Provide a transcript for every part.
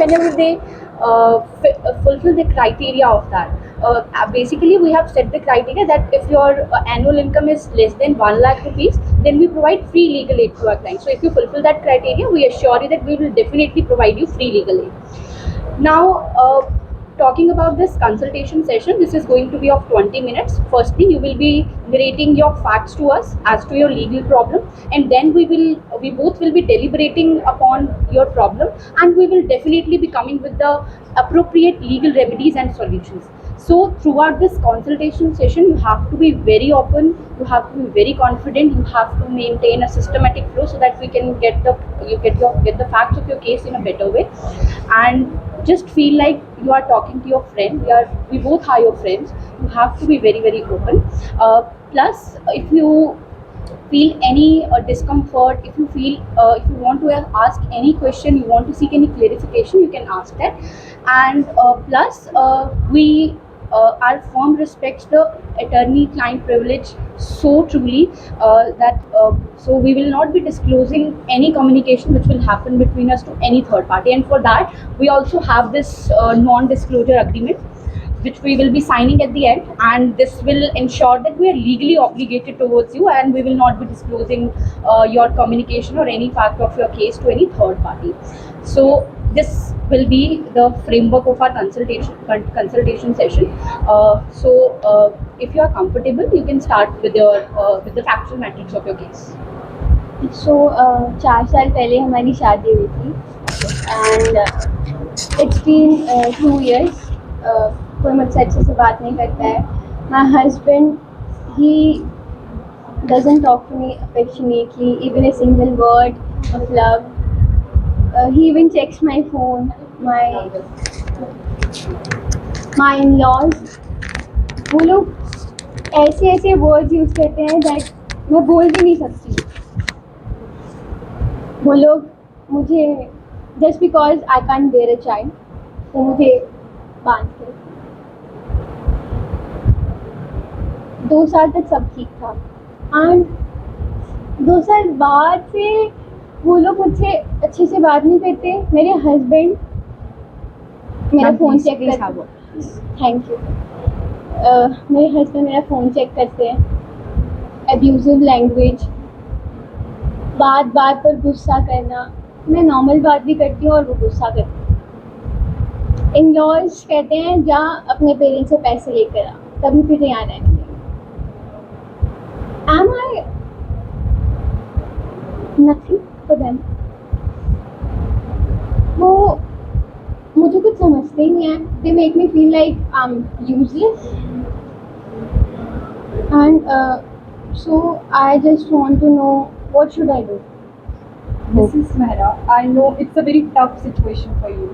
whenever they fulfill the criteria of that. Basically, we have set the criteria that if your annual income is less than 1 lakh rupees, then we provide free legal aid to our clients. So if you fulfill that criteria, we assure you that we will definitely provide you free legal aid. Now, talking about this consultation session, this is going to be of 20 minutes. Firstly, you will be narrating your facts to us as to your legal problem, and then we both will be deliberating upon your problem, and we will definitely be coming with the appropriate legal remedies and solutions. So throughout this consultation session, you have to be very open, you have to be very confident, you have to maintain a systematic flow so that we can get the facts of your case in a better way, and just feel like you are talking to your friend. We both are your friends. You have to be very, very open. Plus, if you feel any discomfort, if you want to ask any question, you want to seek any clarification, you can ask that. And plus, we our firm respects the attorney-client privilege so truly that so we will not be disclosing any communication which will happen between us to any third party. And for that, we also have this non-disclosure agreement which we will be signing at the end, and this will ensure that we are legally obligated towards you, and we will not be disclosing your communication or any fact of your case to any third party. So this will be the framework of our consultation session. If you are comfortable, you can start with the factual matrix of your case. So 4 साल पहले हमारी शादी हुई थी and it's been 2 years. कोई मुझसे अच्छे से बात नहीं करता है. My husband he doesn't talk to me affectionately, even a single word of love. He even checks my phone. My in-laws, वो लोग ऐसे वर्ड्स यूज़ करते हैं दैट मैं बोल भी नहीं सकती. वो लोग मुझे just because I can't bear a child, वो मुझे बांध के 2 साल तक सब ठीक था. एंड 2 साल बाद से वो लोग मुझसे अच्छे से बात नहीं करते. मेरे हस्बैंड मेरा फ़ोन चेक करते. Thank you. मेरे हस्बैंड मेरा फ़ोन चेक करते हैं. अब्यूजिव लैंग्वेज, बात पर गुस्सा करना. मैं नॉर्मल बात भी करती हूँ और वो गुस्सा करते हैं. इन लॉज कहते हैं जा अपने पेरेंट्स से पैसे लेकर आ, तभी फिर यहाँ रहने देंगे. Am I nothing for them? वो मुझे कुछ समझते ही नहीं है. They make me feel like I am useless. And so I just want to know what should I do? Mrs. Mehra, I know it's a very tough situation for you,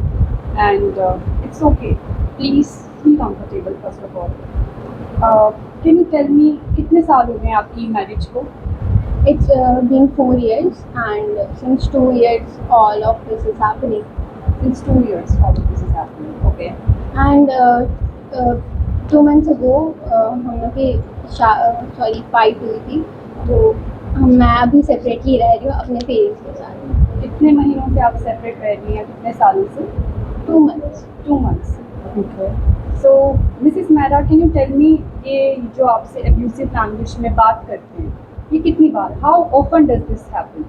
and it's okay. Please be comfortable first of all. Can you tell me कितने साल हो गए आपकी marriage को? It's been 4 years, and since 2 years all of this is happening. Since 2 years all of this is happening. Okay. And 2 months ago हम लोग की fight हुई थी. तो मैं अभी सेपरेटली रह रही हूँ अपने पेरेंट्स के साथ. कितने महीनों से आप सेपरेट रह रही हैं? कितने सालों से? 2 months. 2 months. Okay. So, Mrs. Mehra, can you tell me ये जो आपसे abusive language में बात करते हैं, ये कितनी बार? How often does this happen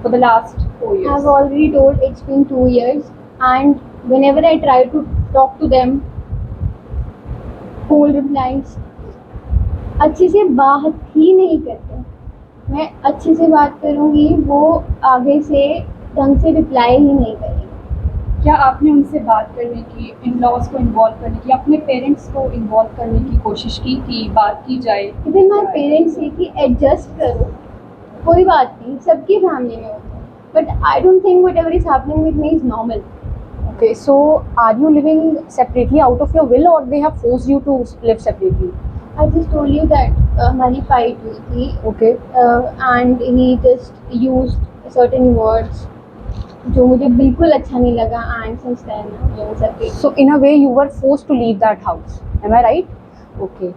for the last 4 years? I've already told it's been 2 years, and whenever I try to talk to them, cold replies. अच्छे से बात ही नहीं करते. मैं अच्छे से बात करूँगी, वो आगे से ढंग से रिप्लाई ही नहीं करेंगे. क्या आपने उनसे बात करने की, इन लॉज को इन्वॉल्व करने की, अपने पेरेंट्स को इन्वॉल्व करने की कोशिश की कि बात की जाए? इवन माई पेरेंट्स से कि एडजस्ट करो, कोई बात नहीं, सबकी फैमिली में होता है. But I don't think what ever is happening with me is normal. Okay, so are you living separately out of your will, or they have forced you to live separately? I just told you that हमारी fight हुई थी. Okay. And he just used certain words जो मुझे बिल्कुल अच्छा नहीं लगा. And since then we are separate. So in a way you were forced to leave that house, am I right? Okay.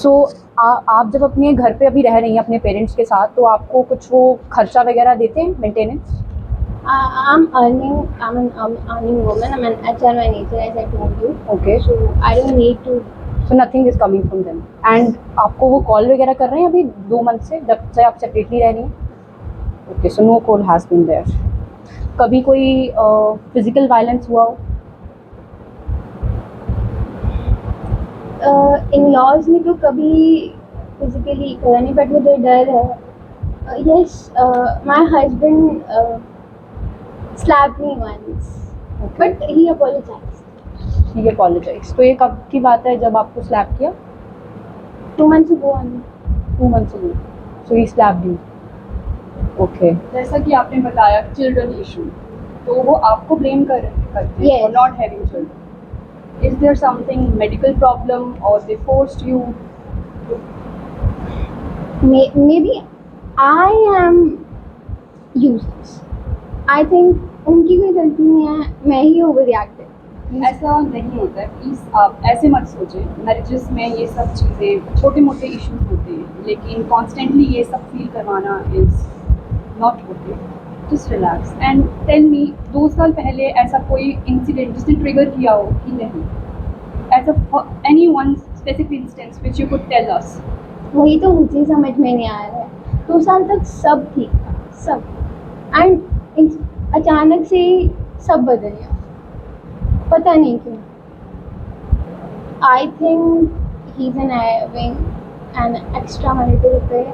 So आप जब अपने घर पे अभी रह रही हैं अपने पेरेंट्स के साथ, तो आपको कुछ वो खर्चा वगैरह देते हैं, maintenance? I'm earning. I'm an earning woman. I'm an HR manager, as I told you. Okay. So I don't need to. So nothing is coming from them. And आपको वो कॉल वगैरह कर रहे हैं अभी 2 मंथ से, जब से आप सेपरेटली रह रही हैं? Okay, so no call has been there. कभी कोई फिजिकल वायलेंस हुआ हो? इन लॉज ने तो कभी फिजिकली करा नहीं, बट मुझे डर है. Yes, my husband slapped me once, but he apologized. He apologise. तो ये कब की बात है जब आपको स्लैप किया? 2 months ago only. 2 months ago. So he slapped you. Okay. जैसा कि आपने बताया चिल्ड्रन इशू, तो वो आपको ब्लेम करते हैं Yes. For not having children. Is there something medical problem और they forced you? Maybe I am useless. I think उनकी कोई गलती नहीं है, मैं ही ओवर रिएक्टेड. ऐसा नहीं होता है, प्लीज़ आप ऐसे मत सोचें. मैरिजेस में ये सब चीज़ें छोटे मोटे इश्यूज होते हैं, लेकिन कॉन्स्टेंटली ये सब फील करवाना is not okay. Just relax and tell me, 2 साल पहले ऐसा कोई इंसिडेंट जिसने ट्रिगर किया हो कि नहीं? ऐसा any one specific instance which you could tell us? वही तो मुझे समझ में नहीं आ रहा है. 2 साल तक सब ठीक था, सब, एंड अचानक से सब बदल गया, पता नहीं क्यों. I think he is an extra marital affair.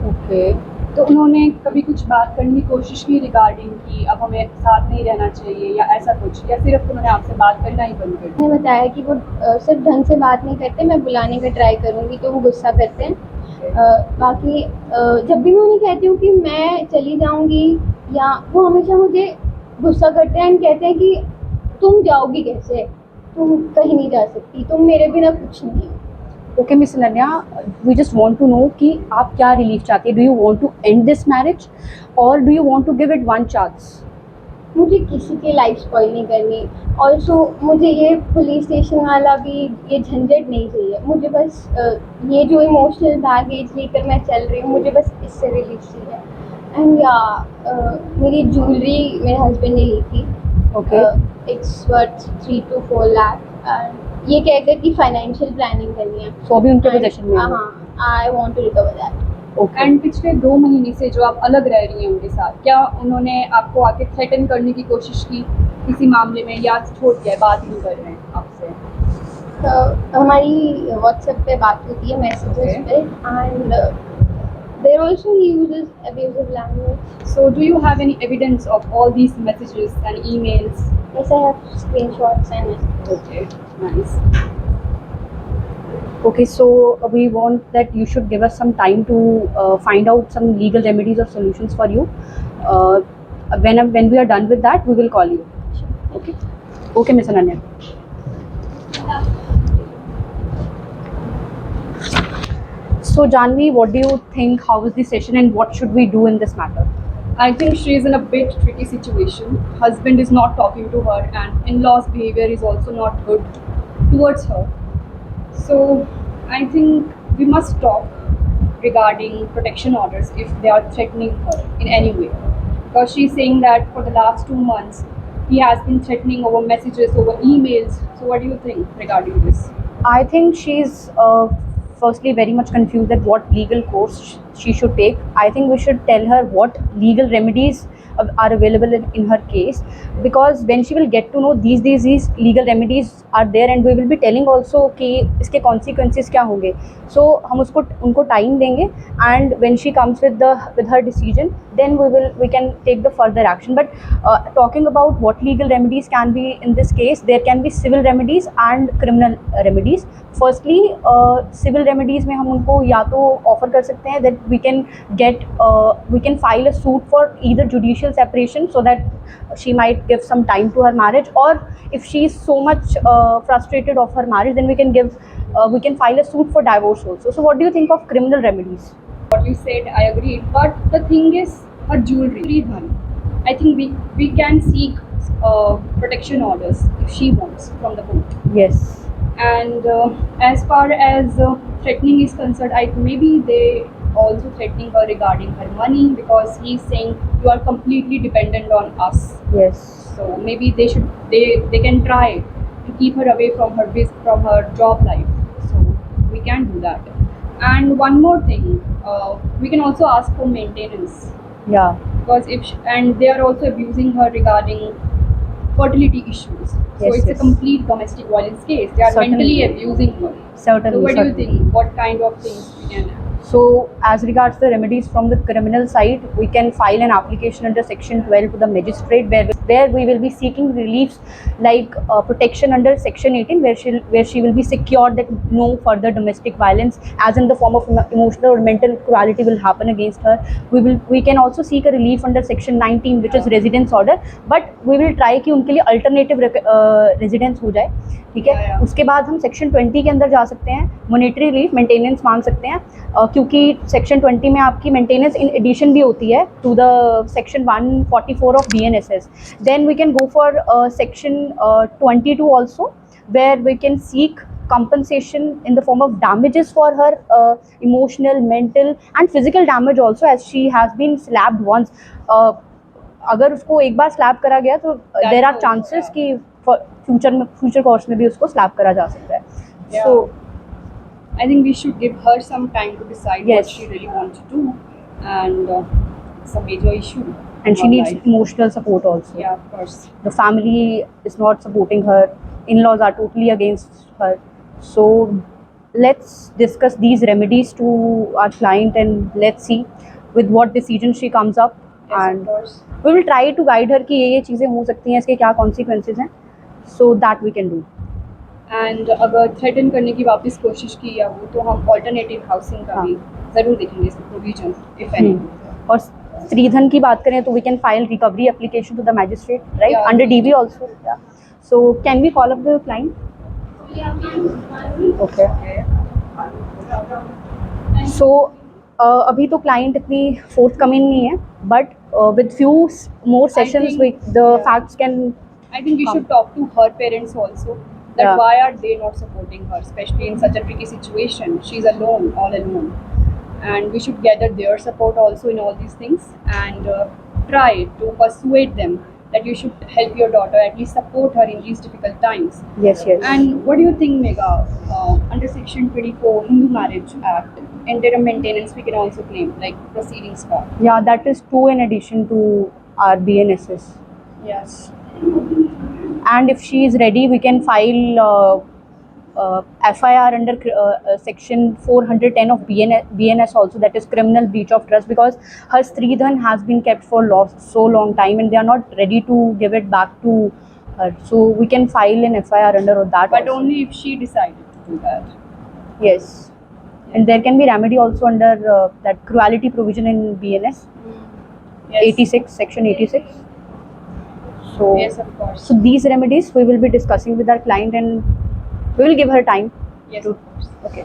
Okay. तो उन्होंने कभी कुछ बात करने की कोशिश की रिगार्डिंग कि अब हमें साथ नहीं रहना चाहिए या ऐसा कुछ, या सिर्फ उन्होंने आपसे बात करना ही बंद कर दिया? मैंने बताया कि वो सिर्फ ढंग से बात नहीं करते. मैं बुलाने का ट्राई करूँगी तो वो गुस्सा करते हैं. बाकी जब भी मैं उन्हें कहती हूँ कि मैं चली जाऊँगी, या वो हमेशा मुझे गुस्सा करते हैं एंड कहते हैं कि तुम जाओगी कैसे, तुम कहीं नहीं जा सकती, तुम मेरे बिना कुछ नहीं हो. Okay miss Ananya, we just want to know कि आप क्या रिलीफ चाहती है. Do you want to end this marriage और do you want to give it one chance? मुझे किसी की लाइफ स्पॉइल नहीं करनी. ऑल्सो मुझे ये पुलिस स्टेशन वाला भी ये झंझट नहीं चाहिए. मुझे बस ये जो इमोशनल बैगेज लेकर मैं चल रही हूँ, मुझे बस इससे रिलीफ चाहिए. एंड या मेरी ज्वेलरी मेरे हस्बैंड ने ली थी. Okay. It's worth 3 to 4 lakh. ये कहकर कि फाइनेंशियल प्लानिंग करनी है. सो अभी उनके पोजीशन में है. हाँ, I want to recover that. Okay. And पिछले 2 महीने से जो आप अलग रह रही हैं उनके साथ, क्या उन्होंने आपको आके थ्रेटन करने की कोशिश की किसी मामले में, या छोड़ दिया, बात नहीं कर रहे हैं आपसे? हमारी व्हाट्सएप पे बात होती है, मैसेजेस Okay. पे, and there also he uses abusive language. So do you have any evidence of all these messages and emails? Yes, I have screenshots and Okay, nice. Okay, so we want that you should give us some time to find out some legal remedies or solutions for you. When we are done with that, we will call you. Okay. Okay, Miss Ananya. So Janvi, what do you think? How was the session and what should we do in this matter? I think she is in a bit tricky situation. Husband is not talking to her, and in-laws' behavior is also not good towards her. So I think we must talk regarding protection orders if they are threatening her in any way. Because she's saying that for the last 2 months, he has been threatening over messages, over emails. So what do you think regarding this? I think she's firstly very much confused at what legal course she should take. I think we should tell her what legal remedies are available in her case, because when she will get to know these legal remedies are there, and we will be telling also कि इसके consequences क्या होंगे. So हम उसको उनको time देंगे, and when she comes with her decision, then we can take the further action. But talking about what legal remedies can be in this case, there can be civil remedies and criminal remedies. Firstly, civil remedies में हम उनको या तो offer कर सकते हैं that we can file a suit for either judicial separation, so that she might give some time to her marriage, or if she is so much frustrated of her marriage, then we can file a suit for divorce also. So what do you think of criminal remedies? What you said, I agree. But the thing is, her jewelry, I think we can seek protection orders if she wants from the court. Yes. And as far as threatening is concerned, maybe they also threatening her regarding her money because he's saying you are completely dependent on us. Yes. So maybe they can try to keep her away from from her job life. So we can do that. And one more thing, we can also ask for maintenance Yeah. because and they are also abusing her regarding fertility issues. So Yes, it's a yes. complete domestic violence case. They are Certainly. mentally abusing her. Certainly. So what do you certainly. think? What kind of things we can? So, as regards the remedies from the criminal side, we can file an application under Section 12 to the magistrate, where we will be seeking reliefs like protection under Section 18, where she will be secured that no further domestic violence, as in the form of emotional or mental cruelty, will happen against her. We can also seek a relief under Section 19, which is residence order, but we will try कि उनके लिए alternative residence हो जाए. ठीक है. Yeah. उसके बाद हम सेक्शन 20 के अंदर जा सकते हैं, मॉनेटरी रिलीफ, मेंटेनेंस मांग सकते हैं, क्योंकि सेक्शन 20 में आपकी मेंटेनेंस इन एडिशन भी होती है to the section 144 of BNSS. Then we can go for section 22 also, where we can seek compensation in the form of damages for her emotional, mental and physical damage also, as she has been slapped once. अगर उसको एक बार slab करा गया तो there are chances कि future course में भी उसको स्लैप करा जा सकता है. Yeah. So I think we should give her some time to decide Yes. what she really wants to do, and it's a major issue. and she in her needs life. emotional support also. Yeah, of course. The family is not supporting her, in-laws are totally against her. So let's discuss these remedies to our client and let's see with what decision she comes up. Yes, And of course. we will try to guide her कि ये चीज़ें हो सकती हैं, इसके क्या consequences हैं, so that we can do. And अगर थ्रेटन करने की वापस कोशिश की या वो, तो हम ऑल्टरनेटिव हाउसिंग का हाँ. भी ज़रूर देखेंगे इसके प्रोविजन इफ एनी. और स्त्रीधन की बात करें तो we can file recovery application to the magistrate, right, Yeah. Under DV also. So can we call up the client? Okay. So अभी तो क्लाइंट इतनी फोर्थ कमिंग नहीं है, but with few more sessions think- the yeah. Facts can. I think we should talk to her parents also. That Yeah. why are they not supporting her, especially in such a tricky situation? She's alone, all alone, and we should gather their support also in all these things and try to persuade them that you should help your daughter, at least support her in these difficult times. Yes, yes. And what do you think, Megha? Under Section 24 Hindu Marriage Act, interim maintenance we can also claim, like proceedings for. Yeah, that is two in addition to our BNSS. Yes. And if she is ready, we can file FIR under section 410 of BNS also, that is criminal breach of trust, because her Stridhan has been kept for so long time and they are not ready to give it back to her. So we can file an FIR under that. But also. only if she decided to do that. Yes. And there can be remedy also under that cruelty provision in BNS. Yes. 86, section 86. So, Yes, of course. so these remedies we will be discussing with our client and we will give her time. Yes, of course. Okay.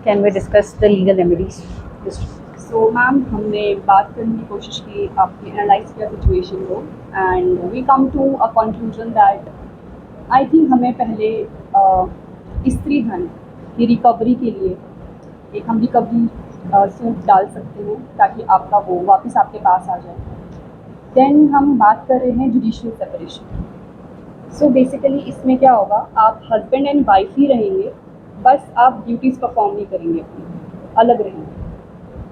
Can we discuss the legal remedies? Just- So, ma'am, हमने बात करने की कोशिश की, आपने analyse किया situation को, and we come to a conclusion that I think हमें पहले स्त्रीधन की रिकवरी के लिए एक हम रिकवरी सूट डाल सकते हैं ताकि आपका वो वापस आपके पास आ जाए. देन हम बात कर रहे हैं जुडिशियल सेपरेशन. सो बेसिकली इसमें क्या होगा, आप हस्बैंड एंड वाइफ ही रहेंगे, बस आप ड्यूटीज़ परफॉर्म नहीं करेंगे, अपनी अलग रहेंगे.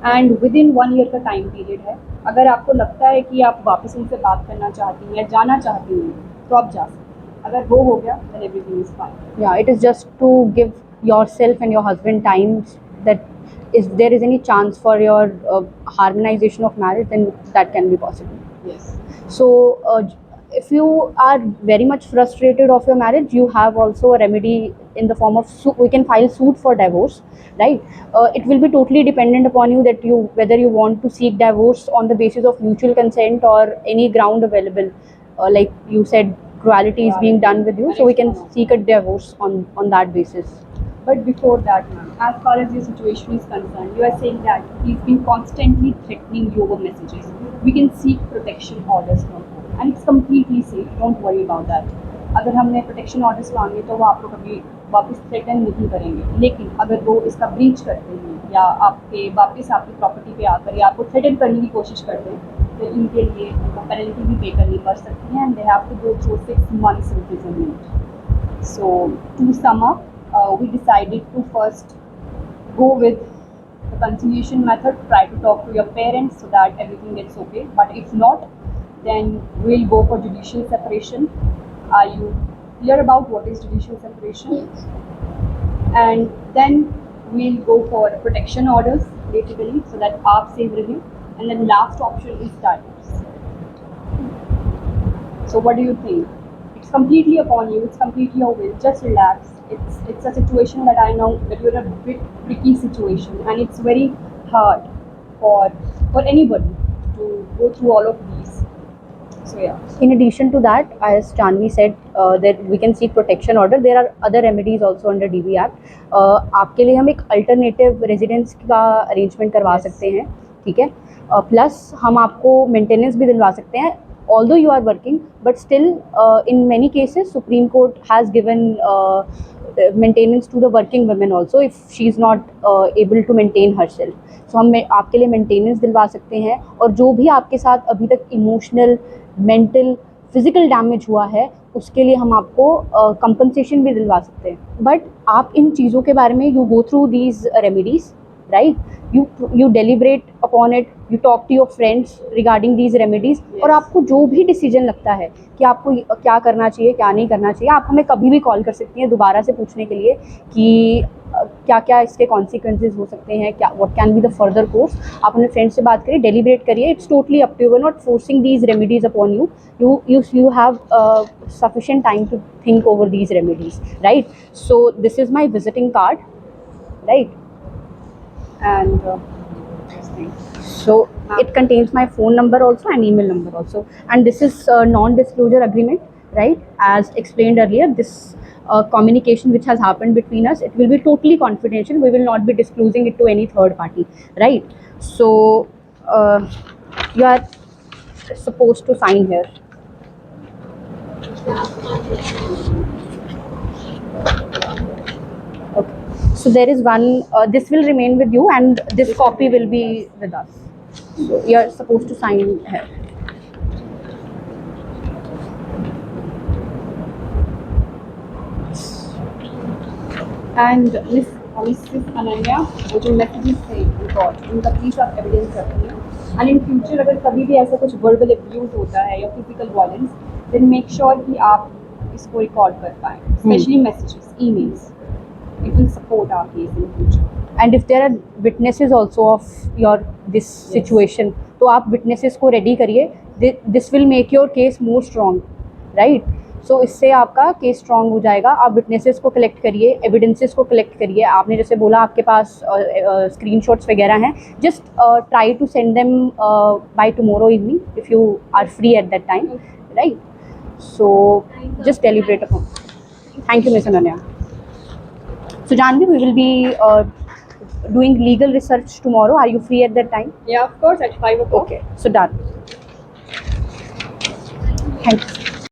एंड विद इन 1 ईयर का टाइम पीरियड है. अगर आपको लगता है कि आप वापस उनसे बात करना चाहती हैं या जाना चाहती हैं तो आप जा सकते हैं. अगर वो हो गया then everything is fine. Yeah, it is just to give yourself and your husband time, that if there is any chance for your harmonization of marriage, then that can be possible. Yes. So, if you are very much frustrated of your marriage, you have also a remedy in the form of we can file suit for divorce, right? It will be totally dependent upon you that whether you want to seek divorce on the basis of mutual consent or any ground available. Like you said, cruelty is being done with you, so we can seek a divorce on that basis. But before that, ma'am, as far as your situation is concerned, you are saying that he's been constantly threatening you over messages. We can seek protection orders from him, and it's completely safe. Don't worry about that. अगर हमने protection orders मांगे तो वो आपको कभी वापस threaten नहीं करेंगे, लेकिन अगर वो इसका ब्रीच करते हैं या आपके वापस आपकी प्रॉपर्टी पे आकर या आपको थ्रेटन करने की कोशिश करते हैं तो इनके लिए उनको पेनल्टी भी पे करनी पड़ सकती है, and they have to go through 6 months imprisonment. So to sum up, we decided to first go with the conciliation method, try to talk to your parents so that everything gets okay. But if not, then we'll go for judicial separation. Are you clear about what is judicial separation? Yes. And then we'll go for protection orders basically so that aap safe rahe. And then last option is divorce. So what do you think? It's completely upon you. It's completely your will. Just relax. It's a situation that I know that you're in a bit tricky situation, and it's very hard for anybody to go through all of these. So yeah. In addition to that, as Janvi said, that we can seek protection order. There are other remedies also under DB Act. आपके लिए हम एक alternative residence का arrangement करवा Yes. सकते हैं, ठीक है. प्लस हम आपको मेंटेनेंस भी दिलवा सकते हैं. Although you are working, but still, in many cases, Supreme Court has given maintenance to the working women also if she is not able to maintain herself. So हम आपके लिए मेंटेनेंस दिलवा सकते हैं, और जो भी आपके साथ अभी तक इमोशनल, मेंटल, फिजिकल डैमेज हुआ है उसके लिए हम आपको कंपनसेशन भी दिलवा सकते हैं. बट आप इन चीज़ों के बारे में you go through these remedies, right. you deliberate upon it, you talk to your friends regarding these remedies. Yes. और आपको जो भी डिसीजन लगता है कि आपको क्या करना चाहिए क्या नहीं करना चाहिए, आप हमें कभी भी कॉल कर सकती हैं दोबारा से पूछने के लिए कि क्या क्या इसके कॉन्सिक्वेंसेज हो सकते हैं, क्या what can be the further course. आप अपने फ्रेंड से बात करिए, डेलिब्रेट करिए. It's totally up to you. Not forcing these remedies upon you. you have sufficient time to think over these remedies, right? So this is my visiting card, right? And So it contains my phone number also and email number also. And this is a non-disclosure agreement, right? As explained earlier, this communication which has happened between us, it will be totally confidential. We will not be disclosing it to any third party, right? So you are supposed to sign here. Okay. So there is one, this will remain with you and this copy will be with us. So you are supposed to sign here. and Mrs. Ananya, वो जो messages थे record उनका please आप evidence रखिए. And in future अगर कभी भी ऐसा कुछ वर्बल अब्यूज होता है या physical violence, then make sure कि आप इसको रिकॉर्ड कर पाएँ, specially messages, emails. It will support our case in future. And if there are witnesses also of your this situation, तो आप witnesses को ready करिए. This will make your case more strong, right? So इससे आपका case strong हो जाएगा. आप witnesses को collect करिए, evidences को collect करिए. आपने जैसे बोला आपके पास screenshots वगैरह हैं. Just try to send them by tomorrow evening if you are free at that time, right? So just deliberate upon. Thank you, Ms. Ananya. So Janvi, we will be doing legal research tomorrow. Are you free at that time? Yeah, of course, at 5 o'clock. Okay, so done. Thank you.